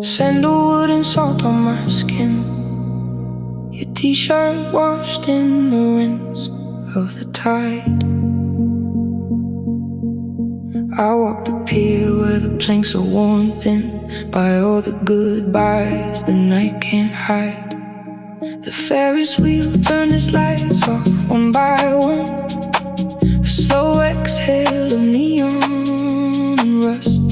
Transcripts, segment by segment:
Sandalwood and salt on my skin. Your t-shirt washed in the rinse of the tide. I walk the pier where the planks are worn thin by all the goodbyes the night can't hide. The Ferris wheel turned its lights off one by one. A slow exhale of neon and rust.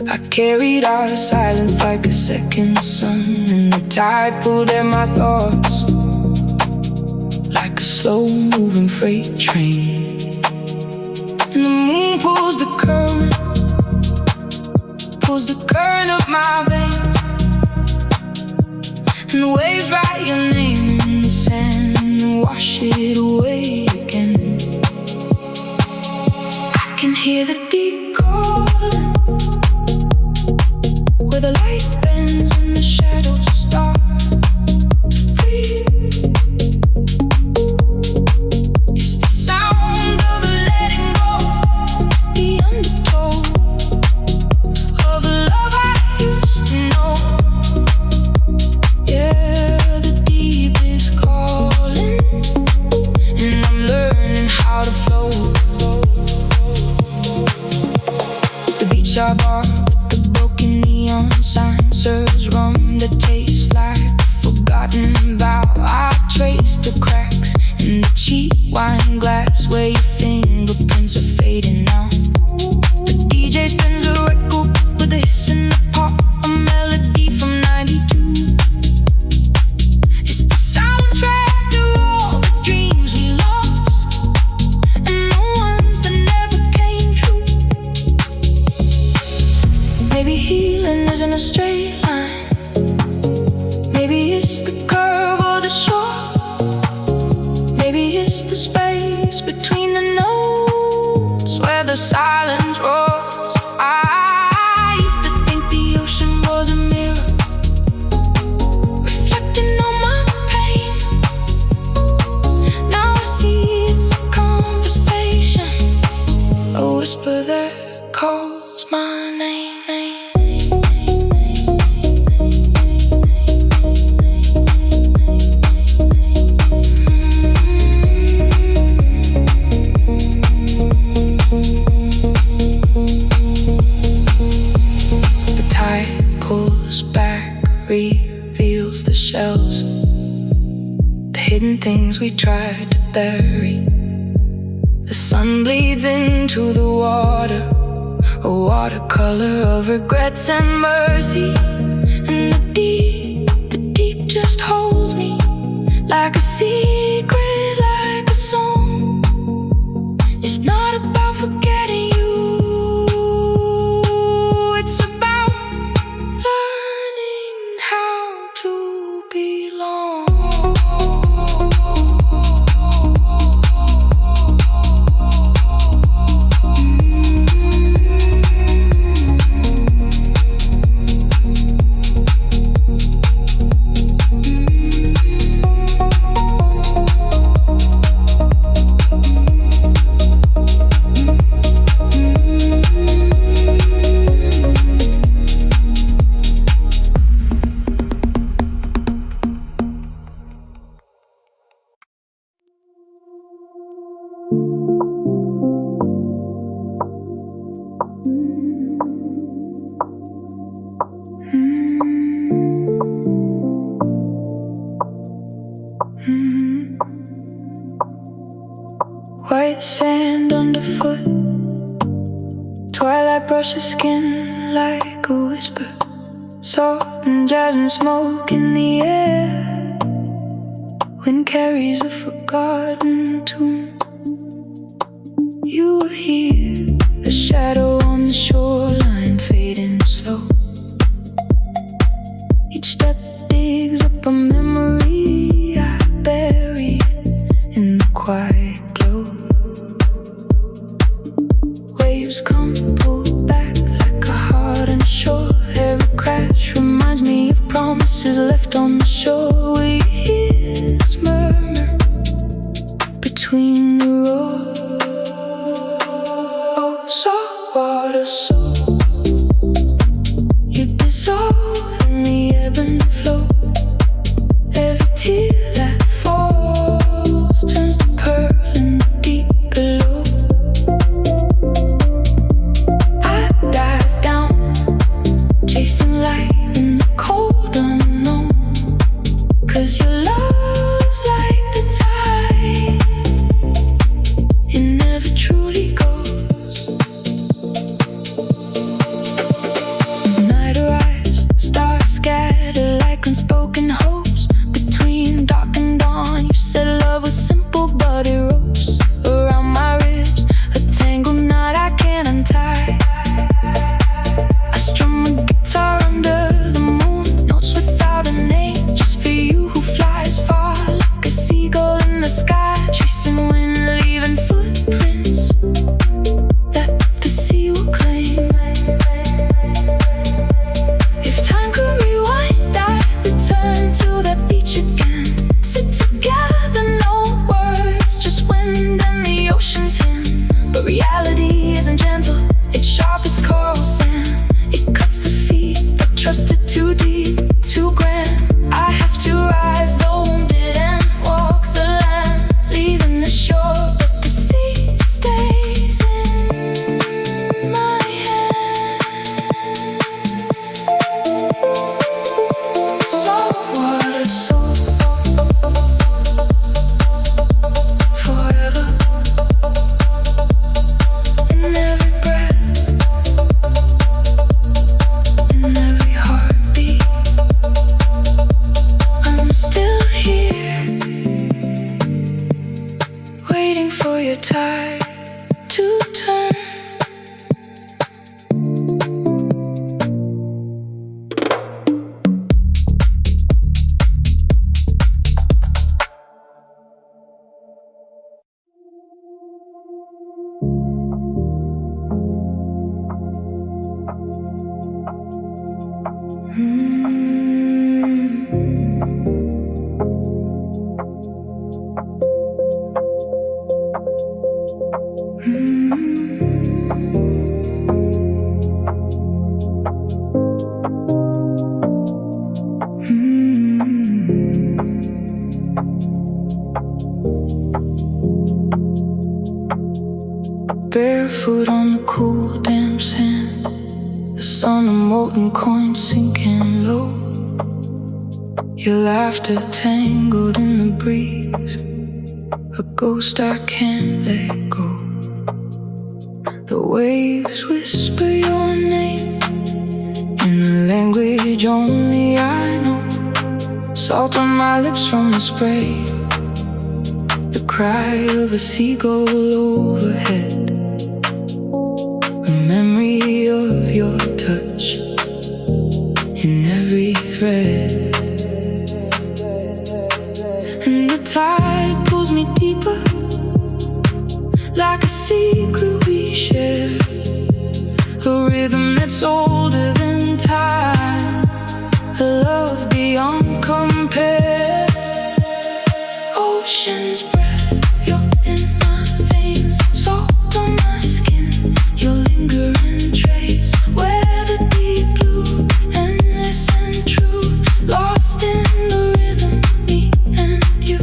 I carried our silence like a second sun, and the tide pulled at my thoughts like a slow-moving freight train. And the moon pulls the current of my veins, and the waves write your name in the sand and wash it away again. I can hear the deep calling, where the light bends and the shadows start to breathe. It's the sound of a letting go, the undertow of a love I used to know. Yeah, the deep is calling, and I'm learning how to flow. The beachside bar with the broken neon sign serves rum that tastes like a forgotten vow. I trace the cracks in the cheap wine glass where your fingerprints are fading now. The DJ spins a record with a hiss and a pop, a melody from '92. It's the soundtrack to all the dreams we lost, and the ones that never came true. Maybe healing isn't a straight line. Maybe it's the curve or the shore. Maybe it's the space between the notes where the silence roars. I used to think the ocean was a mirror reflecting on my pain. Now I see it's a conversation, a whisper that calls my name. The tide pulls back, reveals the shells, the hidden things we tried to bury. The sun bleeds into the water, a watercolor of regrets and mercy. And the deep just holds me like a secret, like a song. It's not about forgetting you, it's about learning how to belong. White sand underfoot, twilight brushes skin like a whisper. Salt and jazz and smoke in the air. Wind carries a forgotten tune. You were here, a shadow on the shoreline fading slow. Each step digs up a memory I bury in the quiet glow. Waves come, pull back like a heart on shore. Every crash reminds me of promises left on the shore. We hear this murmur between the roars. Salt water soul. Barefoot on the cool damp sand, the sun, a molten coin sinking low. Your laughter tangled in the breeze, a ghost I can't let go. The waves whisper your name in a language only I know. Salt on my lips from the spray, the cry of a seagull overhead. A memory of your touch in every thread. And the tide pulls me deeper, like a secret we share. A rhythm that's older than time, a love beyond compare. Ocean's breath, you're in my veins, salt on my skin, your lingering trace. Where the deep blue, endless and true, lost in the rhythm, me and you.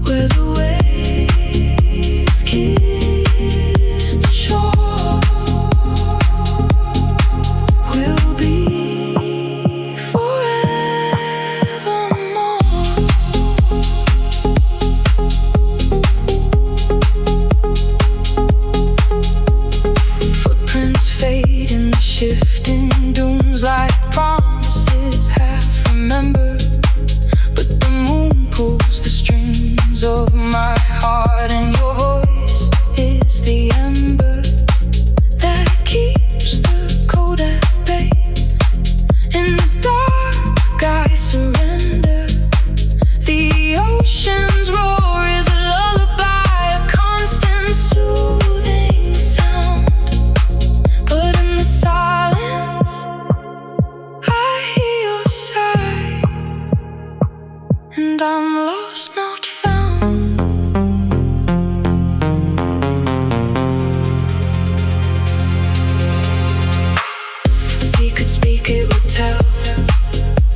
Where the waves kiss the shore, we'll be forevermore. Footprints fade in the shifting dunes like promises half remembered. But the moon pulls the strings of my heart, and your voice is the ember that keeps the cold at bay. In the dark I surrender. The ocean's roar is a lullaby, a constant soothing sound. But in the silence I hear your sigh, and I'm lost, not found. Secrets speak, it will tell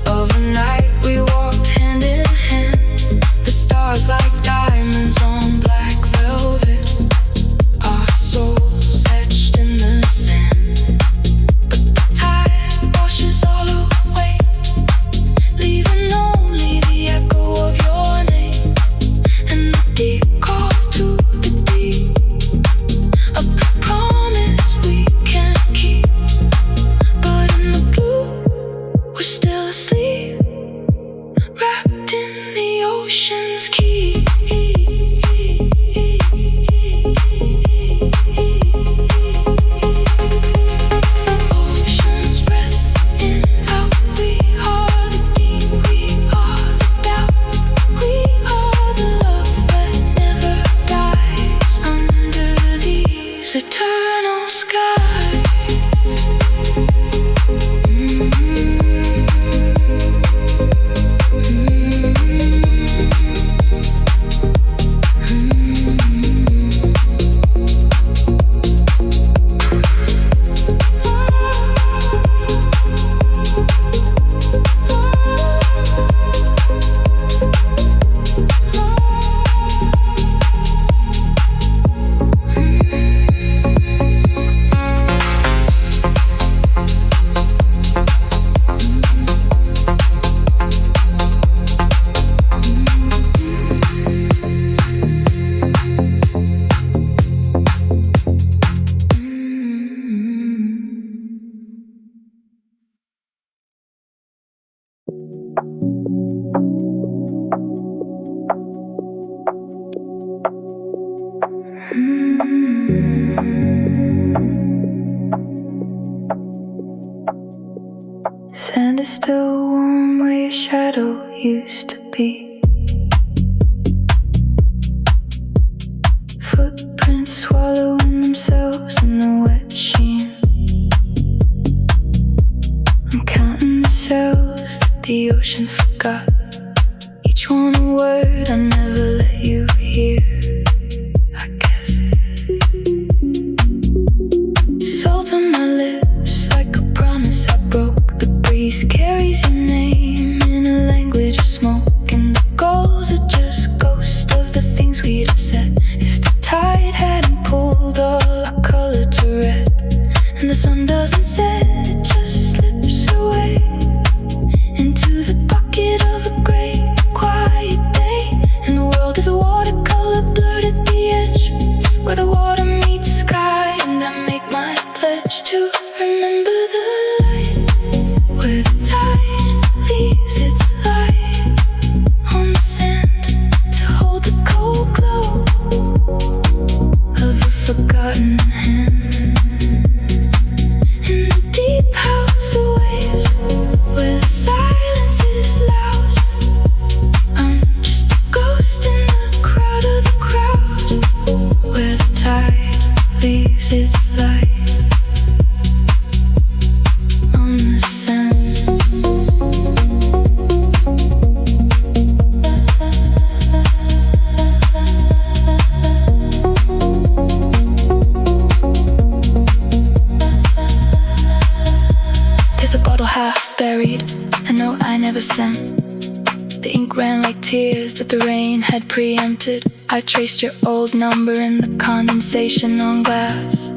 of a night we walked hand in hand. The stars like diamonds on black velvet, our souls etched in the sand. But the tide washes all away, leaving only the echo of your name. And the deep calls to the deep, a promise we can't keep. But in the blue, we're still asleep, wrapped in the ocean's key. Ocean's breath in, out, we are the deep, we are the doubt, we are the love that never dies under these eternal skies. Sand is still warm where your shadow used to be. Footprints swallowing themselves in the wet sheen. I'm counting the ocean forgot. Each one a word I never let you hear, I guess. Salt on my lips like a promise I broke. The breeze carries your name in a language of smoke, and the goals are just ghosts of the things we'd have said if the tide hadn't pulled all our color to red. And the sun doesn't set, it just slips away into the bucket of a great quiet day. And the world is a watercolor blurred at the edge, where the water meets sky. And I make my pledge to remember the light, where the tide leaves its light on the sand, to hold the cold glow of a forgotten hand. In the deep house of waves, where the silence is loud, I'm just a ghost in the crowd of the crowd, where the tide leaves its light on the sand. There's a bottle half buried, a note I never sent. The ink ran like tears that the rain had preempted. I traced your old number in the condensation on glass,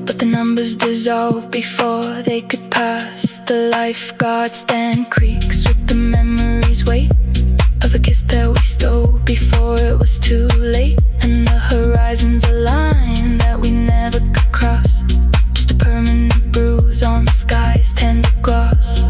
but the numbers dissolved before they could pass. The lifeguard stand creaks with the memory's weight of a kiss that we stole before it was too late. And the horizon's a line that we never could cross, just a permanent bruise on the sky's tender gloss.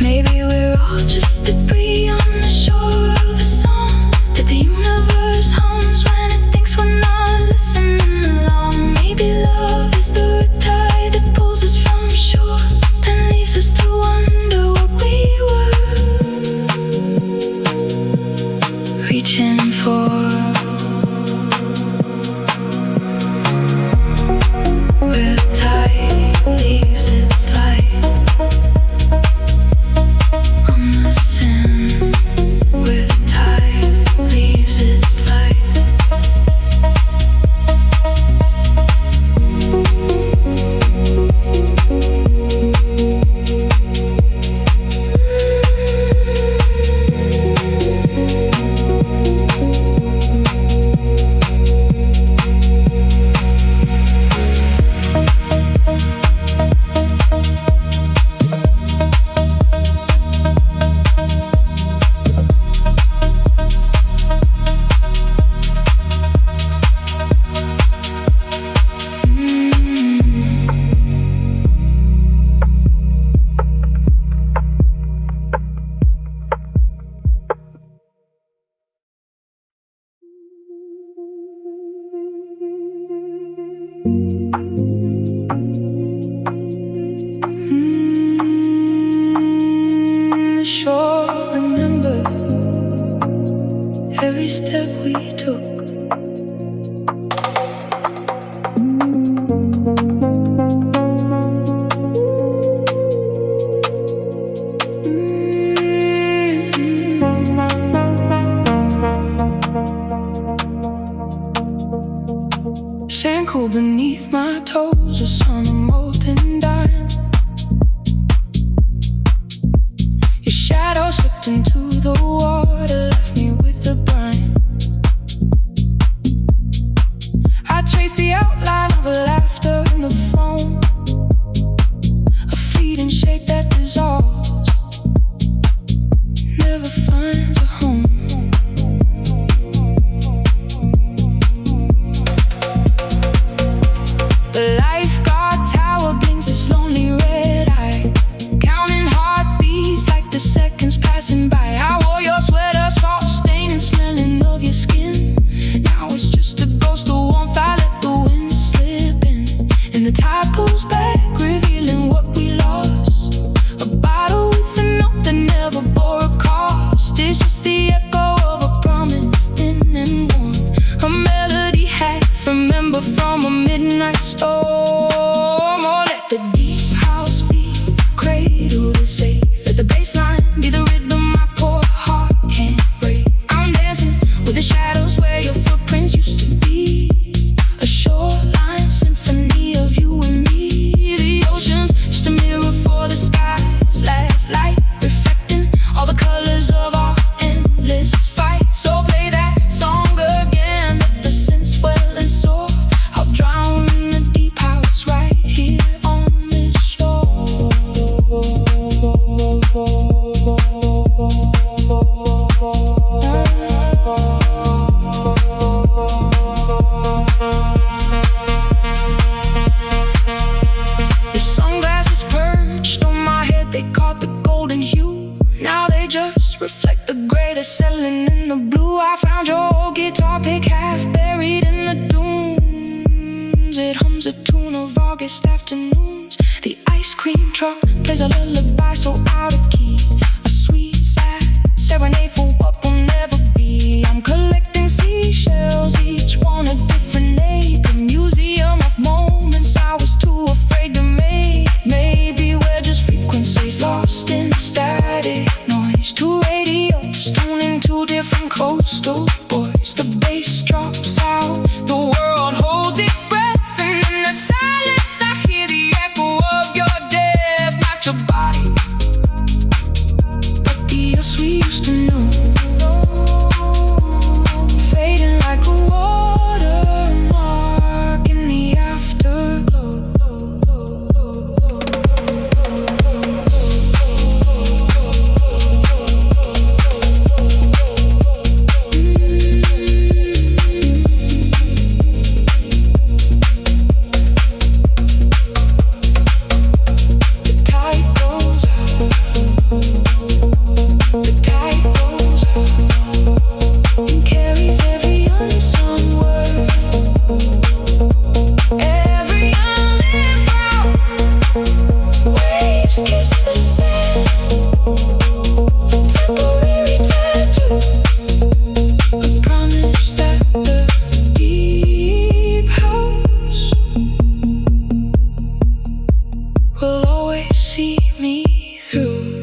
Maybe we're all just debris on the shore of a song that the universe hums when it thinks we're not listening along. Maybe love is the tide that pulls us from shore, then leaves us to wonder what we were reaching for. Where the tide leaves its light on the sand, where the tide leaves its light. The shore remembers every step we took. Sand cool beneath my toes, a sun of molten dime. Your shadow slipped into the water, left me with the brine. I traced the outline of a laughter in the foam, a fleeting shape that dissolves, never finds a home. The lifeguard tower blinks its lonely red eye, counting heartbeats like the seconds passing by. I wore your sweater, salt stain smelling of your skin. Now it's just a ghost of warmth I let the wind slip in. And the tide pulls back, revealing what we lost. A bottle with a note that never bore a cost. It's just the echo of a promise, thin and warm. A melody half remember from a midnight storm. Or let the deep house be cradle to say, let the bassline be the rhythm afternoons. The ice cream truck plays a lullaby so out of key. A sweet, sad serenade for what will never be. I'm collecting seashells, each one a different name. A museum of moments I was too afraid to make. Maybe we're just frequencies lost in the static noise. Two radios tuning to different coastal boys. The bass drops out, the world holds its breath, and in the silence I hear the echo of your death. Not your body, but the us we used to know, fading like a watermark in the afterglow. Will always see me through.